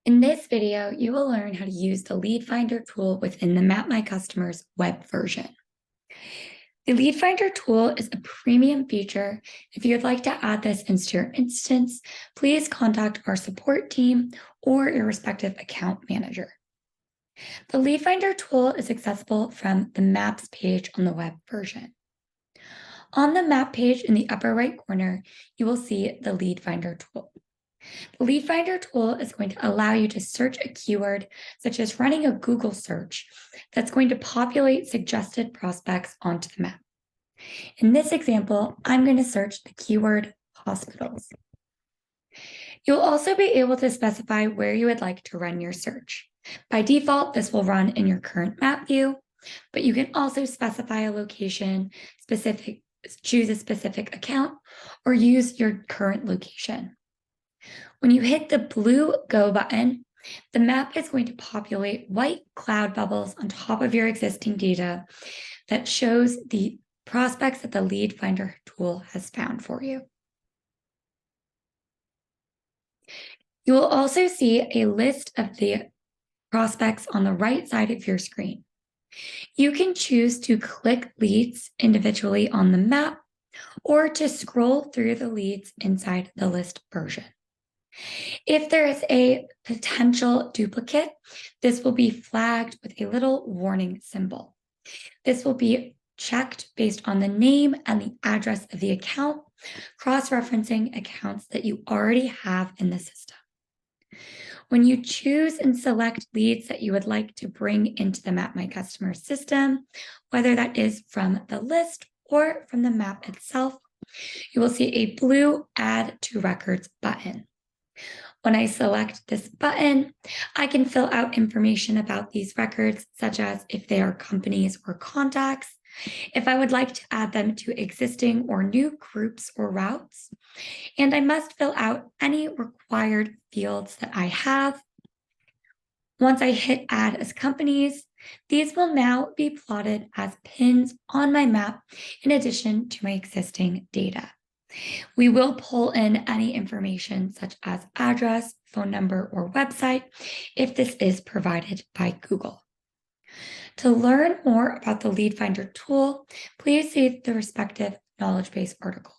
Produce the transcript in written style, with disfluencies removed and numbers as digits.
In this video, you will learn how to use the Lead Finder tool within the Map My Customers web version. The Lead Finder tool is a premium feature. If you'd like to add this into your instance, please contact our support team or your respective account manager. The Lead Finder tool is accessible from the Maps page on the web version. On the Map page in the upper right corner, you will see the Lead Finder tool. The Lead Finder tool is going to allow you to search a keyword, such as running a Google search, that's going to populate suggested prospects onto the map. In this example, I'm going to search the keyword hospitals. You'll also be able to specify where you would like to run your search. By default, this will run in your current map view, but you can also specify a location, choose a specific account, or use your current location. When you hit the blue Go button, the map is going to populate white cloud bubbles on top of your existing data that shows the prospects that the Lead Finder tool has found for you. You will also see a list of the prospects on the right side of your screen. You can choose to click leads individually on the map or to scroll through the leads inside the list version. If there is a potential duplicate, this will be flagged with a little warning symbol. This will be checked based on the name and the address of the account, cross-referencing accounts that you already have in the system. When you choose and select leads that you would like to bring into the Map My Customer system, whether that is from the list or from the map itself, you will see a blue Add to Records button. When I select this button, I can fill out information about these records, such as if they are companies or contacts, if I would like to add them to existing or new groups or routes, and I must fill out any required fields that I have. Once I hit Add as Companies, these will now be plotted as pins on my map in addition to my existing data. We will pull in any information such as address, phone number, or website if this is provided by Google. To learn more about the Lead Finder tool, please see the respective knowledge base article.